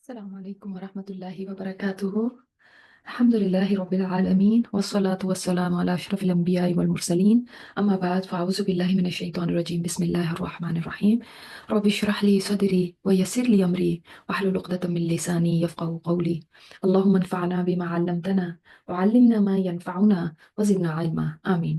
السلام عليكم ورحمة الله وبركاته. الحمد لله رب العالمين والصلاة والسلام على أشرف الأنبياء والمرسلين. أما بعد فأعوذ بالله من الشيطان الرجيم. بسم الله الرحمن الرحيم. رب اشرح لي صدري ويسر لي أمري واحلل عقدة من لساني يفقهوا قولي. اللهم انفعنا بما علمتنا وعلمنا ما ينفعنا وزدنا علما آمين.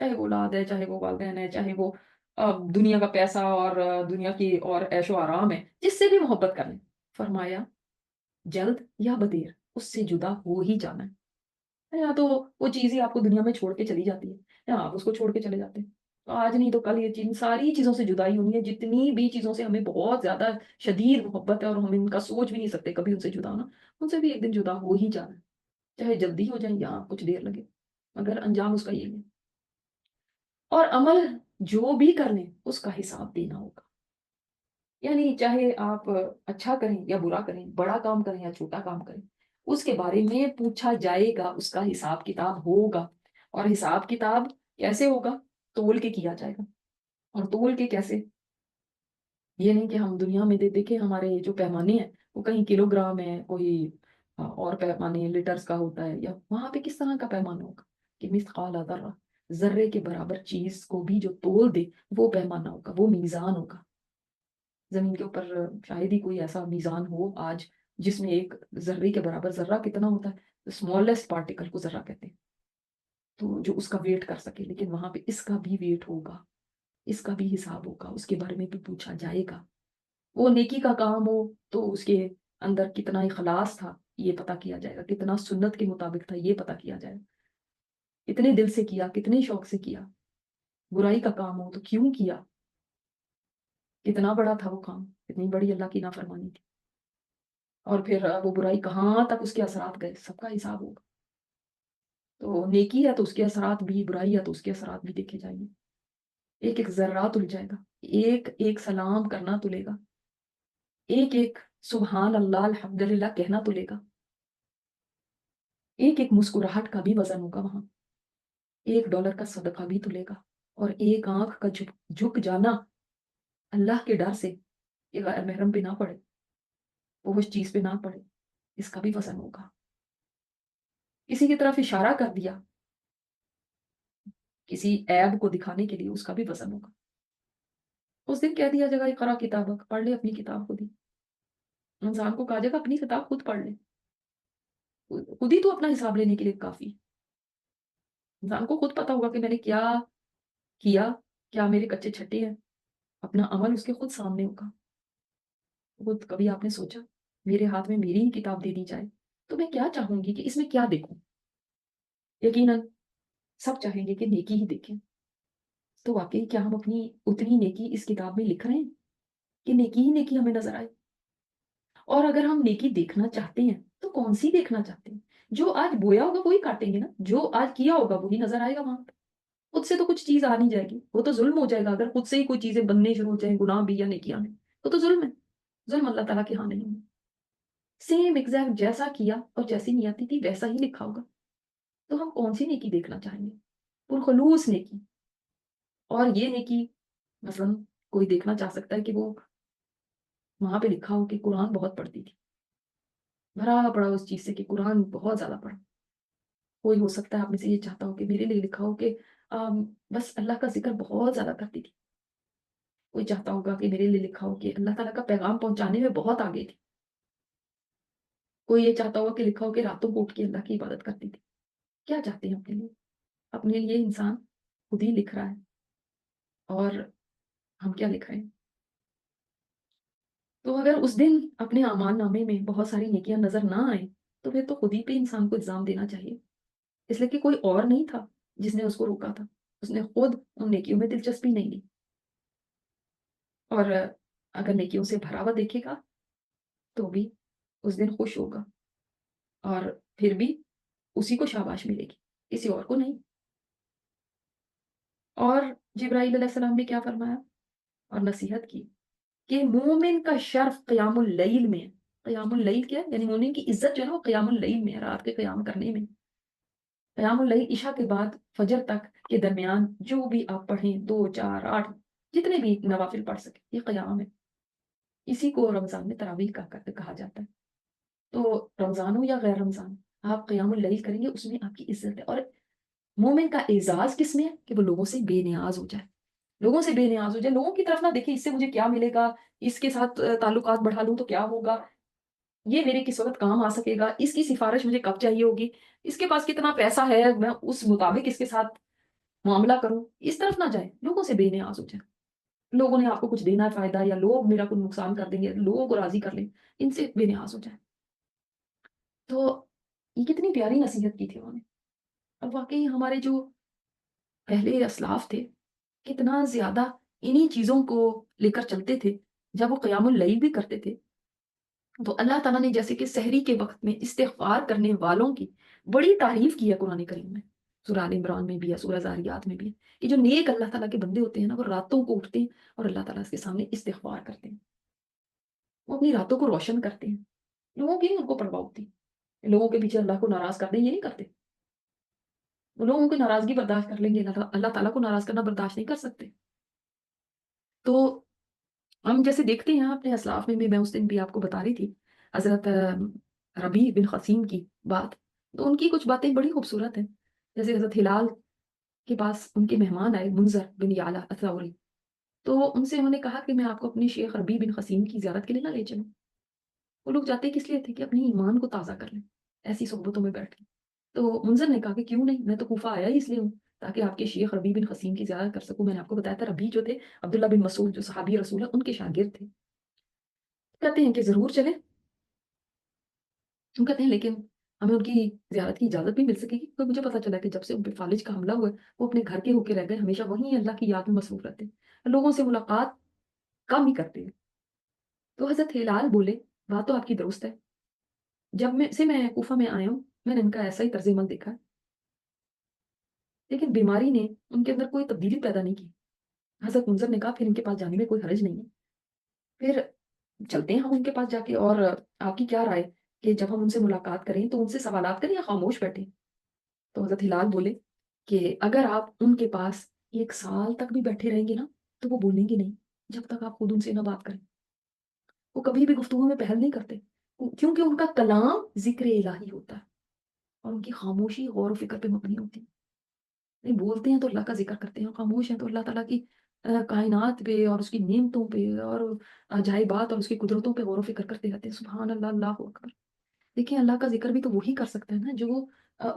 چاہے وہ اولاد ہے، چاہے وہ والدین ہے، چاہے وہ دنیا کا پیسہ اور دنیا کی اور عیش و آرام ہے، جس سے بھی محبت کر لیں، فرمایا جلد یا بدیر اس سے جدا ہو ہی جانا ہے، یا تو وہ چیز ہی آپ کو دنیا میں چھوڑ کے چلی جاتی ہے، یا آپ اس کو چھوڑ کے چلے جاتے ہیں۔ تو آج نہیں تو کل یہ چیز، ساری چیزوں سے جدائی ہونی ہے، جتنی بھی چیزوں سے ہمیں بہت زیادہ شدید محبت ہے اور ہم ان کا سوچ بھی نہیں سکتے کبھی ان سے جدا ہونا، ان سے بھی ایک دن جدا ہو ہی جانا ہے، چاہے جلدی ہو جائیں یا کچھ دیر لگے، مگر انجام اس کا یہی ہے۔ اور عمل جو بھی کر لیں اس کا حساب دینا ہوگا، یعنی چاہے آپ اچھا کریں یا برا کریں، بڑا کام کریں یا چھوٹا کام کریں، اس کے بارے میں پوچھا جائے گا، اس کا حساب کتاب ہوگا۔ اور حساب کتاب کیسے ہوگا؟ تول کے کیا جائے گا۔ اور تول کے کیسے؟ یہ نہیں کہ ہم دنیا میں دیکھیں ہمارے جو پیمانے ہیں وہ کہیں کلو گرام ہے، کوئی اور پیمانے لیٹرز کا ہوتا ہے، یا وہاں پہ کس طرح کا پیمانہ ہوگا کہ مثقال ذرہ، ذرے کے برابر چیز کو بھی جو تول دے وہ پیمانہ ہوگا، وہ میزان ہوگا۔ زمین کے اوپر شاید ہی کوئی ایسا میزان ہو آج جس میں ایک ذرے کے برابر، ذرہ کتنا ہوتا ہے؟ اسمالسٹ پارٹیکل کو ذرہ کہتے ہیں، تو جو اس کا ویٹ کر سکے، لیکن وہاں پہ اس کا بھی ویٹ ہوگا، اس کا بھی حساب ہوگا، اس کے بارے میں بھی پوچھا جائے گا۔ وہ نیکی کا کام ہو تو اس کے اندر کتنا اخلاص تھا یہ پتا کیا جائے گا، کتنا سنت کے مطابق تھا یہ پتا کیا جائے گا، کتنے دل سے کیا، کتنے شوق سے کیا۔ برائی کا کام ہو تو کیوں کیا، کتنا بڑا تھا وہ کام، کتنی بڑی اللہ کی نافرمانی تھی، اور پھر وہ برائی کہاں تک اس کے اثرات گئے، سب کا حساب ہوگا۔ تو نیکی ہے تو اس کے اثرات بھی، برائی ہے تو اس کے اثرات بھی دیکھے جائیں گے۔ ایک ایک ذرہ تل جائے گا، ایک ایک سلام کرنا تلے گا، ایک ایک سبحان اللہ الحمدللہ کہنا تلے گا، ایک ایک مسکراہٹ کا بھی وزن ہوگا وہاں، $1 کا صدقہ بھی تلے گا، اور ایک آنکھ کا جھک جانا اللہ کے ڈر سے کہ غیر محرم پہ نہ پڑے، وہ اس چیز پہ نہ پڑے، اس کا بھی وزن ہوگا۔ کسی کی طرف اشارہ کر دیا کسی عیب کو دکھانے کے لیے، اس کا بھی وزن ہوگا۔ اس دن کہہ دیا جائے گا اقرا کتابک، پڑھ لے اپنی کتاب خود ہی، انسان کو کہا جائے گا اپنی کتاب خود پڑھ لے، خود ہی تو اپنا حساب لینے کے لیے کافی۔ انسان کو خود پتا ہوگا کہ میں نے کیا کیا، کیا میرے کچے چھٹے ہیں، اپنا عمل اس کے خود سامنے ہوگا۔ خود کبھی آپ نے سوچا میرے ہاتھ میں میری ہی کتاب دے دی جائے تو میں کیا چاہوں گی کہ اس میں کیا دیکھوں؟ یقیناً سب چاہیں گے کہ نیکی ہی دیکھیں، تو واقعی کیا ہم اپنی اتنی نیکی اس کتاب میں لکھ رہے ہیں کہ نیکی ہی نیکی ہمیں نظر آئے؟ اور اگر ہم نیکی دیکھنا چاہتے ہیں تو کون سی دیکھنا چاہتے ہیں؟ جو آج بویا ہوگا وہی کاٹیں گے نا، جو آج کیا ہوگا وہی نظر آئے گا وہاں پہ، خود سے تو کچھ چیز آ نہیں جائے گی، وہ تو ظلم ہو جائے گا اگر خود سے ہی کوئی چیزیں بننے شروع ہو جائیں، گناہ بھی یا نیکیاں بھی، وہ تو ظلم ہے، ظلم اللہ تعالیٰ کے ہاں نہیں ہے۔ سیم ایگزیکٹ جیسا کیا اور جیسی نیتی تھی ویسا ہی لکھا ہوگا، تو ہم کون سی نیکی دیکھنا چاہیں گے؟ پرخلوص نیکی۔ اور یہ نیکی مثلا کوئی دیکھنا چاہ سکتا ہے کہ وہ وہاں پہ لکھا ہو کہ قرآن بہت پڑھتی تھی، بھرا پڑا اس چیز سے کہ قرآن بہت زیادہ پڑھا۔ کوئی ہو سکتا ہے آپ میں سے یہ چاہتا ہو کہ میرے لیے لکھا ہو کہ بس اللہ کا ذکر بہت زیادہ کرتی تھی۔ کوئی چاہتا ہوگا کہ میرے لیے لکھا ہو کہ اللہ تعالیٰ کا پیغام پہنچانے میں بہت آگے تھی۔ کوئی یہ چاہتا ہوگا کہ لکھا ہو کہ راتوں کو اٹھ کے اللہ کی عبادت کرتی تھی۔ کیا چاہتے ہیں اپنے لیے؟ اپنے لیے انسان خود ہی لکھ رہا ہے، اور ہم کیا لکھ رہے ہیں؟ تو اگر اس دن اپنے اعمال نامے میں بہت ساری نیکیاں نظر نہ آئیں تو پھر تو خود ہی پہ انسان کو الزام دینا چاہیے، اس لیے کہ کوئی اور نہیں تھا جس نے اس کو روکا تھا، اس نے خود ان نیکیوں میں دلچسپی نہیں لی۔ اور اگر نیکیوں سے بھرا ہوا دیکھے گا تو بھی اس دن خوش ہوگا، اور پھر بھی اسی کو شاباش ملے گی، کسی اور کو نہیں۔ اور جبرائیل علیہ السلام نے کیا فرمایا اور نصیحت کی کہ مومن کا شرف قیام اللیل میں ہے۔ قیام اللیل کیا ہے؟ یعنی مومن کی عزت جو ہے نا وہ قیام اللیل میں ہے، رات کے قیام کرنے میں۔ قیام اللیل عشاء کے بعد فجر تک کے درمیان جو بھی آپ پڑھیں، 2 4 8 جتنے بھی نوافل پڑھ سکیں، یہ قیام ہے۔ اسی کو رمضان میں تراویح کا کہا جاتا ہے۔ تو رمضان ہو یا غیر رمضان، آپ قیام اللیل کریں گے، اس میں آپ کی عزت ہے۔ اور مومن کا اعزاز کس میں ہے؟ کہ وہ لوگوں سے بے نیاز ہو جائے، لوگوں سے بے نیاز ہو جائے، لوگوں کی طرف نہ دیکھے اس سے مجھے کیا ملے گا، اس کے ساتھ تعلقات بڑھا لوں تو کیا ہوگا، یہ میرے کس وقت کام آ سکے گا، اس کی سفارش مجھے کب چاہیے ہوگی، اس کے پاس کتنا پیسہ ہے، میں اس مطابق اس کے ساتھ معاملہ کروں، اس طرف نہ جائیں، لوگوں سے بے نیاز ہو جائیں. لوگوں نے آپ کو کچھ دینا ہے فائدہ، یا لوگ میرا کوئی نقصان کر دیں گے، لوگوں کو راضی کر لیں، ان سے بے نیاز ہو جائیں. تو یہ کتنی پیاری نصیحت کی تھی انہوں نے. اور واقعی ہمارے جو پہلے اسلاف تھے کتنا زیادہ انہی چیزوں کو لے کر چلتے تھے. جب وہ قیام اللیل بھی کرتے تھے تو اللہ تعالیٰ نے جیسے کہ سحری کے وقت میں استغفار کرنے والوں کی بڑی تعریف کی ہے قرآن کریم میں. سورہ آل عمران میں بھی ہے، سورہ زاریات میں بھی ہے کہ جو نیک اللہ تعالیٰ کے بندے ہوتے ہیں نا، وہ راتوں کو اٹھتے ہیں اور اللہ تعالیٰ کے سامنے استغفار کرتے ہیں. وہ اپنی راتوں کو روشن کرتے ہیں. لوگوں کی نہیں ان کو پرواہ ہوتی. لوگوں کے پیچھے اللہ کو ناراض کر دیں یہ نہیں کرتے. وہ لوگوں کی ناراضگی برداشت کر لیں گے، اللہ تعالیٰ کو ناراض کرنا برداشت نہیں کر سکتے. تو ہم جیسے دیکھتے ہیں اپنے اسلاف میں اس دن بھی آپ کو بتا رہی تھی حضرت ربیع بن خثیم کی بات. تو ان کی کچھ باتیں بڑی خوبصورت ہیں. جیسے حضرت ہلال کے پاس ان کے مہمان آئے، منذر بن یعلا الثوری. تو ان سے انہوں نے کہا کہ میں آپ کو اپنے شیخ ربیع بن خثیم کی زیارت کے لیے نہ لے چلوں. وہ لوگ جاتے کس لیے تھے کہ اپنی ایمان کو تازہ کر لیں ایسی صحبتوں میں بیٹھ کے. تو منذر نے کہا کہ کیوں نہیں، میں تو کوفہ آیا ہی اس لیے ہوں تاکہ آپ کے شیخ ربیع بن خثیم کی زیارت کر سکوں. میں نے آپ کو بتایا تھا ربیع جو تھے عبداللہ بن مسعود جو صحابی رسول ہے ان کے شاگرد تھے. کہتے ہیں کہ ضرور چلیں. ہم کہتے ہیں لیکن ہمیں ان کی زیارت کی اجازت بھی مل سکے گی؟ تو مجھے پتا چلا کہ جب سے ان پہ فالج کا حملہ ہوا ہے وہ اپنے گھر کے ہو کے رہ گئے، ہمیشہ وہیں اللہ کی یاد میں مصروف رہتے ہیں، لوگوں سے ملاقات کم ہی کرتے ہیں. تو حضرت ہلال بولے بات تو آپ کی درست ہے، جب میں کوفہ میں آیا ہوں میں نے ان کا ایسا ہی طرز عمل دیکھا ہے، لیکن بیماری نے ان کے اندر کوئی تبدیلی پیدا نہیں کی. حضرت منظر نے کہا پھر ان کے پاس جانے میں کوئی حرج نہیں ہے، پھر چلتے ہیں ہم ان کے پاس جا کے. اور آپ کی کیا رائے کہ جب ہم ان سے ملاقات کریں تو ان سے سوالات کریں یا خاموش بیٹھیں؟ تو حضرت ہلال بولے کہ اگر آپ ان کے پاس 1 سال تک بھی بیٹھے رہیں گے نا تو وہ بولیں گے نہیں جب تک آپ خود ان سے نہ بات کریں. وہ کبھی بھی گفتگو میں پہل نہیں کرتے کیونکہ ان کا کلام ذکر الہی ہوتا ہے اور ان کی خاموشی غور و فکر پہ مبنی ہوتی ہے. نہیں بولتے ہیں تو اللہ کا ذکر کرتے ہیں، اور خاموش ہیں تو اللہ تعالیٰ کی کائنات پہ اور اس کی نعمتوں پہ اور عجائبات اور اس کی قدرتوں پہ غور و فکر کرتے رہتے ہیں. سبحان اللہ، اللہ اکبر. دیکھیں اللہ کا ذکر بھی تو وہی کر سکتا ہے نا جو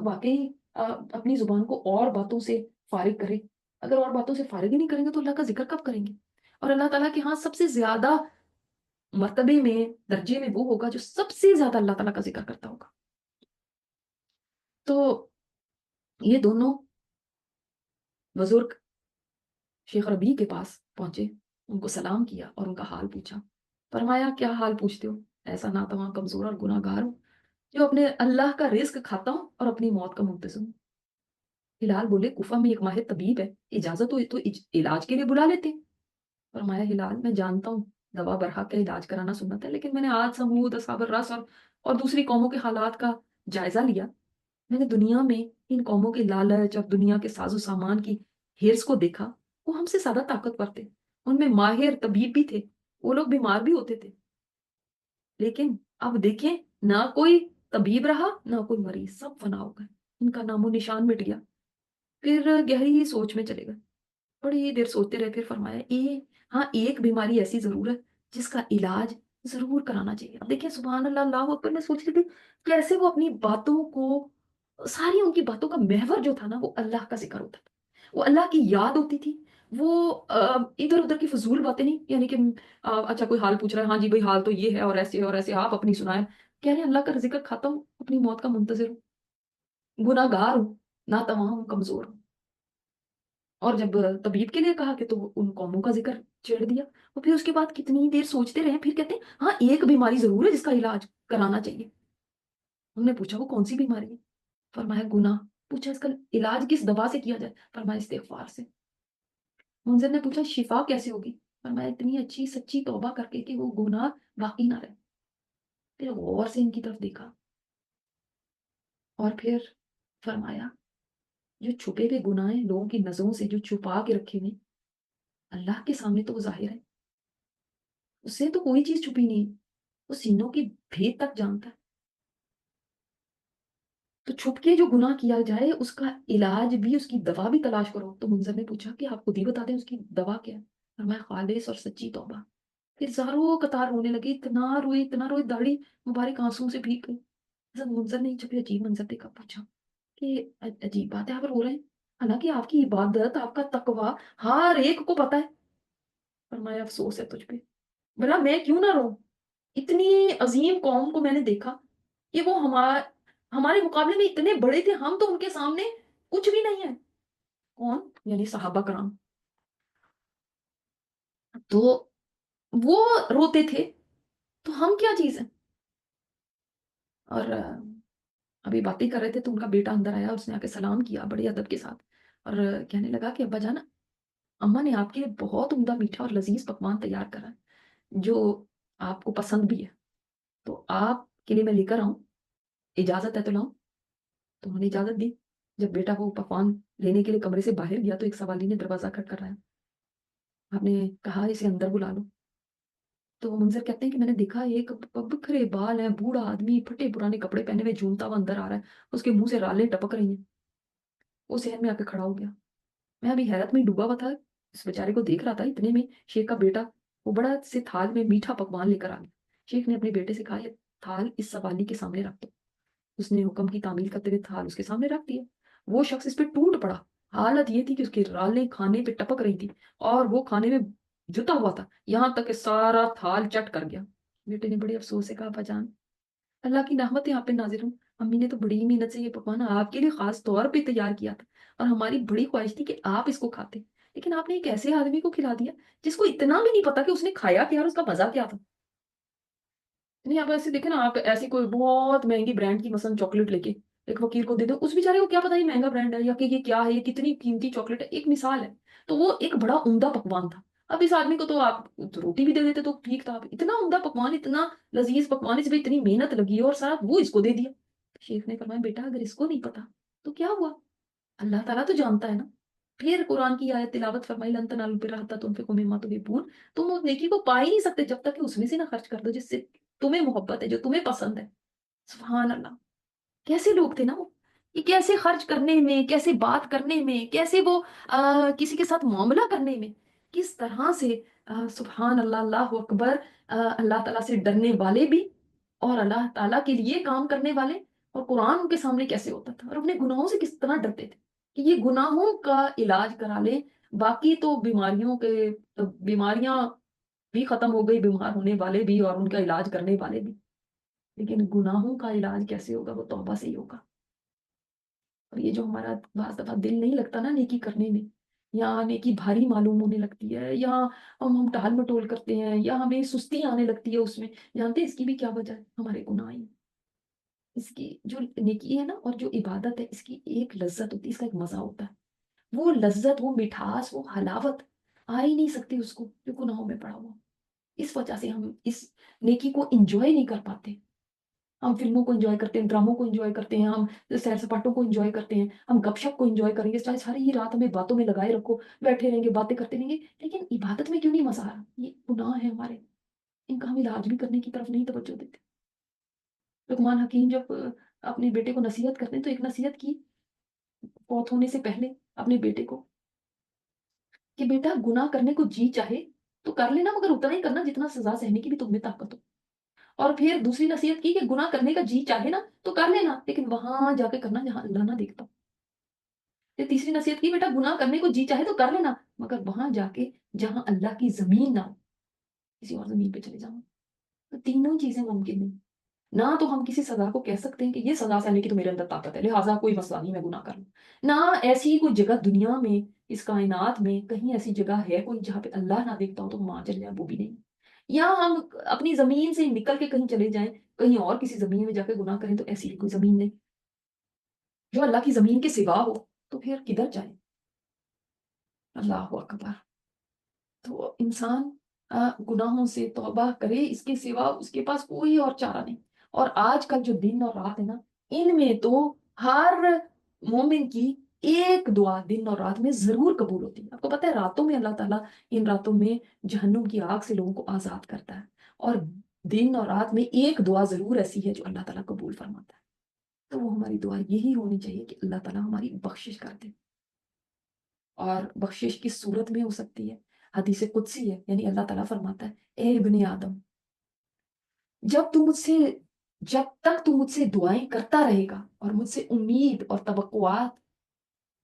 واقعی اپنی زبان کو اور باتوں سے فارغ کرے. اگر اور باتوں سے فارغ ہی نہیں کریں گے تو اللہ کا ذکر کب کریں گے؟ اور اللہ تعالیٰ کے ہاں سب سے زیادہ مرتبے میں درجے میں وہ ہوگا جو سب سے زیادہ اللہ تعالیٰ کا ذکر کرتا ہوگا. تو یہ دونوں بزرگ شیخ ربیع کے پاس پہنچے، ان کو سلام کیا اور ان کا حال پوچھا. فرمایا کیا حال پوچھتے ہو؟ ایسا ناتواں کمزور اور گناہ گار ہوں جو اپنے اللہ کا رزق کھاتا ہوں اور اپنی موت کا منتظر ہوں. ہلال بولے کوفہ میں ایک ماہر طبیب ہے، اجازت ہو تو علاج کے لیے بلا لیتے. فرمایا ہلال میں جانتا ہوں دوا برحق کا علاج کرانا سنت ہے، لیکن میں نے آج سمود اصحاب الرس اور دوسری قوموں کے حالات کا جائزہ لیا. میں نے دنیا میں ان قوموں کے لالچ اور دنیا کے ساز و سامان کی ہرس کو دیکھا. وہ ہم سے زیادہ طاقتور تھے، ان میں ماہر طبیب بھی تھے، وہ لوگ بیمار بھی ہوتے تھے. لیکن اب دیکھیں نہ کوئی طبیب رہا نہ کوئی مریض، سب فنا ہو گئے، ان کا نام و نشان مٹ گیا. پھر گہری سوچ میں چلے گئے، بڑی دیر سوچتے رہے. پھر فرمایا ہاں ایک بیماری ایسی ضرور ہے جس کا علاج ضرور کرانا چاہیے. اب دیکھیں سبحان اللہ، اللہ اکبر. میں سوچ رہی تھی کیسے وہ اپنی باتوں کو، ساری ان کی باتوں کا محور جو تھا نا وہ اللہ کا ذکر ہوتا تھا، وہ اللہ کی یاد ہوتی تھی. وہ ادھر ادھر کی فضول باتیں نہیں، یعنی کہ اچھا کوئی حال پوچھ رہا ہے، ہاں جی بھائی حال تو یہ ہے اور ایسے آپ اپنی سنائیں. کہہ رہے ہیں اللہ کا ذکر کھاتا ہوں، اپنی موت کا منتظر ہوں، گناہ گار ہوں، ناتواں ہوں، کمزور ہوں. اور جب طبیب کے لیے کہا کہ تو ان قوموں کا ذکر چھیڑ دیا. اور پھر اس کے بعد کتنی دیر سوچتے رہے، پھر کہتے ہیں ہاں ایک بیماری ضرور ہے جس کا علاج کرانا چاہیے. انہوں نے پوچھا وہ کون سی بیماری ہے؟ فرمایا گناہ. پوچھا اس کا علاج کس دوا سے کیا جائے؟ فرمایا استغفار سے. منظر نے پوچھا شفا کیسے ہوگی؟ فرمایا اتنی اچھی سچی توبہ کر کے کہ وہ گناہ باقی نہ رہے. پھر غور سے ان کی طرف دیکھا اور پھر فرمایا جو چھپے ہوئے گناہ ہیں لوگوں کی نظروں سے جو چھپا کے رکھے ہوئے اللہ کے سامنے تو وہ ظاہر ہے، اس سے تو کوئی چیز چھپی نہیں. وہ سینوں کی بھید تک جانتا ہے. تو چھپ کے جو گناہ کیا جائے اس کا علاج بھی، اس کی دوا بھی تلاش کرو. تو منظر نے پوچھا کہ آپ خود ہی بتا دیں اس کی دوا کیا ہے؟ فرمایا خالص اور سچی توبہ. پھر زاروں قطار رونے لگے، اتنا روئے داڑھی مبارک آنسوں سے بھیگ گئی. حضرت منظر نے جب یہ عجیب منظر دیکھا پوچھا کہ عجیب بات ہے آپ رو رہے ہیں. حالانکہ آپ کی عبادت، آپ کا تقوی ہر ایک کو پتا ہے۔ فرمایا افسوس ہے تجھ پہ، بھلا میں کیوں نہ رہوں؟ اتنی عظیم قوم کو میں نے دیکھا کہ وہ ہمارے مقابلے میں اتنے بڑے تھے، ہم تو ان کے سامنے کچھ بھی نہیں ہے۔ کون؟ یعنی صحابہ کرام۔ تو وہ روتے تھے تو ہم کیا چیز ہیں؟ اور ابھی باتیں کر رہے تھے تو ان کا بیٹا اندر آیا، اس نے آ کے سلام کیا بڑے ادب کے ساتھ، اور کہنے لگا کہ ابا جانا، اما نے آپ کے لیے بہت عمدہ میٹھا اور لذیذ پکوان تیار کرا ہے جو آپ کو پسند بھی ہے، تو آپ کے لیے میں لے کر آؤں، اجازت ہے تو لاؤں؟ تو انہوں نے اجازت دی۔ جب بیٹا وہ پکوان لینے کے لیے کمرے سے باہر گیا تو ایک سوالی نے دروازہ کھٹ کر رہا ہے۔ آپ نے کہا اسے اندر بلا لو۔ تو وہ منظر کہتے ہیں کہ میں نے دیکھا ایک بکھرے بال ہیں، بوڑھا آدمی پھٹے پرانے کپڑے پہنے ہوئے جھومتا ہوا اندر آ رہا ہے، اس کے منہ سے رالیں ٹپک رہی ہیں۔ وہ صحن میں آ کے کھڑا ہو گیا۔ میں ابھی حیرت میں ڈوبا ہوا تھا، اس بیچارے کو دیکھ رہا تھا، اتنے میں شیخ کا بیٹا وہ بڑا سے تھال میں میٹھا پکوان لے کر آ گیا۔ شیخ نے اپنے بیٹے سے کہا یہ تھال اس سوالی کے سامنے رکھ دو۔ اس نے حکم کی تعمیل کرتے ہوئے تھال اس کے سامنے رکھ دیا۔ وہ شخص اس پہ ٹوٹ پڑا۔ حالت یہ تھی کہ اس کی رالیں کھانے پہ ٹپک رہی تھی اور وہ کھانے میں جتا ہوا تھا، یہاں تک کہ سارا تھال چٹ کر گیا۔ بیٹے نے بڑے افسوس سے کہا ابا جان، اللہ کی رحمت یہاں پہ نازل ہوں، امی نے تو بڑی محنت سے یہ پکوان آپ کے لیے خاص طور پہ تیار کیا تھا اور ہماری بڑی خواہش تھی کہ آپ اس کو کھاتے، لیکن آپ نے ایک ایسے آدمی کو کھلا دیا جس کو اتنا بھی نہیں پتا کہ اس نے کھایا کیا اور اس کا مزہ کیا تھا۔ نہیں آپ ایسے دیکھیں نا، آپ ایسی کوئی بہت مہنگی برانڈ کی مثلا چاکلیٹ لے کے ایک فقیر کو دے دو، اس بیچارے کو کیا پتا یہ مہنگا برانڈ ہے یا کہ یہ کیا ہے، یہ کتنی قیمتی چاکلیٹ ہے، ایک مثال ہے۔ تو وہ ایک بڑا عمدہ پکوان تھا۔ اب اس آدمی کو تو آپ روٹی بھی دے دیتے تو ٹھیک تھا، اتنا عمدہ پکوان، اتنا لذیذ پکوان، اس پہ اتنی محنت لگی اور ساتھ وہ اس کو دے دیا۔ شیخ نے فرمایا بیٹا اگر اس کو نہیں پتا تو کیا ہوا، اللہ تعالیٰ تو جانتا ہے نا۔ پھر قرآن کی آیت تلاوت فرمائی لن تنالوا البر حتی تنفقوا مما تحبون، تم اس نیکی کو پا ہی نہیں سکتے جب تک کہ اس میں سے نہ خرچ کر دو جس سے تمہیں محبت ہے، جو تمہیں پسند ہے۔ سبحان اللہ، کیسے لوگ تھے نا وہ، یہ کیسے خرچ کرنے میں، کیسے بات کرنے میں، کیسے وہ کسی کے ساتھ معاملہ کرنے میں، کس طرح سے سبحان اللہ، اللہ اکبر، اللہ تعالیٰ سے ڈرنے والے بھی اور اللہ تعالیٰ کے لیے کام کرنے والے، اور قرآن ان کے سامنے کیسے ہوتا تھا، اور اپنے گناہوں سے کس طرح ڈرتے تھے کہ یہ گناہوں کا علاج کرا لیں، باقی تو بیماریاں بھی ختم ہو گئی، بیمار ہونے والے بھی اور ان کا علاج کرنے والے بھی، لیکن گناہوں کا علاج کیسے ہوگا؟ وہ توبہ سے ہی ہوگا۔ اور یہ جو ہمارا بعض دفعہ دل نہیں لگتا نا نیکی کرنے میں، یا نیکی بھاری معلوم ہونے لگتی ہے، یا ہم ٹال مٹول کرتے ہیں، یا ہمیں سستی آنے لگتی ہے اس میں، جانتے ہیں اس کی بھی کیا وجہ ہے؟ ہمارے گناہ ہی۔ اس کی جو نیکی ہے نا اور جو عبادت ہے، اس کی ایک لذت ہوتی ہے، اس کا ایک مزہ ہوتا ہے، وہ لذت، وہ مٹھاس، وہ حلاوت آ ہی نہیں سکتی اس کو جو گناہوں میں پڑا ہوا۔ اس وجہ سے ہم اس نیکی کو انجوائے نہیں کر پاتے۔ ہم فلموں کو انجوائے کرتے ہیں، ڈراموں کو انجوائے کرتے ہیں، ہم سیر سپاٹوں کو انجوائے کرتے ہیں، ہم گپ شپ کو انجوائے کریں گے، چاہے ساری ہی رات ہمیں باتوں میں لگائے رکھو، بیٹھے رہیں گے، باتیں کرتے رہیں گے، لیکن عبادت میں کیوں نہیں مزہ آ رہا؟ یہ گناہ ہے ہمارے، ان کا ہم علاج بھی کرنے کی طرف نہیں توجہ دیتے۔ لقمان حکیم جب اپنے بیٹے کو نصیحت کرتے ہیں تو ایک نصیحت کی فوت ہونے سے پہلے اپنے بیٹے کو کہ بیٹا گناہ کرنے کو جی چاہے تو کر لینا، مگر اتنا ہی کرنا جتنا سزا سہنے کی بھی تم میں طاقت ہو۔ اور پھر دوسری نصیحت کی کہ گناہ کرنے کا جی چاہے نا تو کر لینا، لیکن وہاں جا کے کرنا جہاں اللہ نہ دیکھتا۔ پھر تیسری نصیحت کی بیٹا گناہ کرنے کو جی چاہے تو کر لینا، مگر وہاں جا کے جہاں اللہ کی زمین نہ ہو، کسی اور زمین پہ چلے جاؤ۔ تو تینوں چیزیں ممکن نہیں۔ نہ تو ہم کسی سزا کو کہہ سکتے ہیں کہ یہ سزا سہنے کی تو میرے اندر طاقت ہے لہٰذا کوئی مسئلہ نہیں، میں گناہ کر لوں، نہ ایسی کوئی جگہ دنیا میں، اس کائنات میں کہیں ایسی جگہ ہے کوئی جہاں پہ اللہ نہ دیکھتا ہو تو ہم وہاں چلے جائیں، وہ بھی نہیں۔ یا ہم اپنی زمین سے نکل کے کہیں چلے جائیں، کہیں اور کسی زمین میں جا کے گناہ کریں، تو ایسی کوئی زمین نہیں جو اللہ کی زمین کے سوا ہو، تو پھر کدھر جائیں؟ اللہ اکبر۔ تو انسان گناہوں سے توبہ کرے، اس کے سوا اس کے پاس کوئی اور چارہ نہیں۔ اور آج کل جو دن اور رات ہے نا، ان میں تو ہر مومن کی ایک دعا دن اور رات میں ضرور قبول ہوتی ہے۔ آپ کو پتہ ہے راتوں میں اللہ تعالیٰ ان راتوں میں جہنم کی آگ سے لوگوں کو آزاد کرتا ہے، اور دن اور رات میں ایک دعا ضرور ایسی ہے جو اللہ تعالیٰ قبول فرماتا ہے۔ تو وہ ہماری دعا یہی ہونی چاہیے کہ اللہ تعالیٰ ہماری بخشش کر دے، اور بخشش کس صورت میں ہو سکتی ہے؟ حدیث قدسی ہے، یعنی اللہ تعالیٰ فرماتا ہے اے ابن آدم، جب تم مجھ سے جب تک تم مجھ سے دعائیں کرتا رہے گا اور مجھ سے امید اور توقعات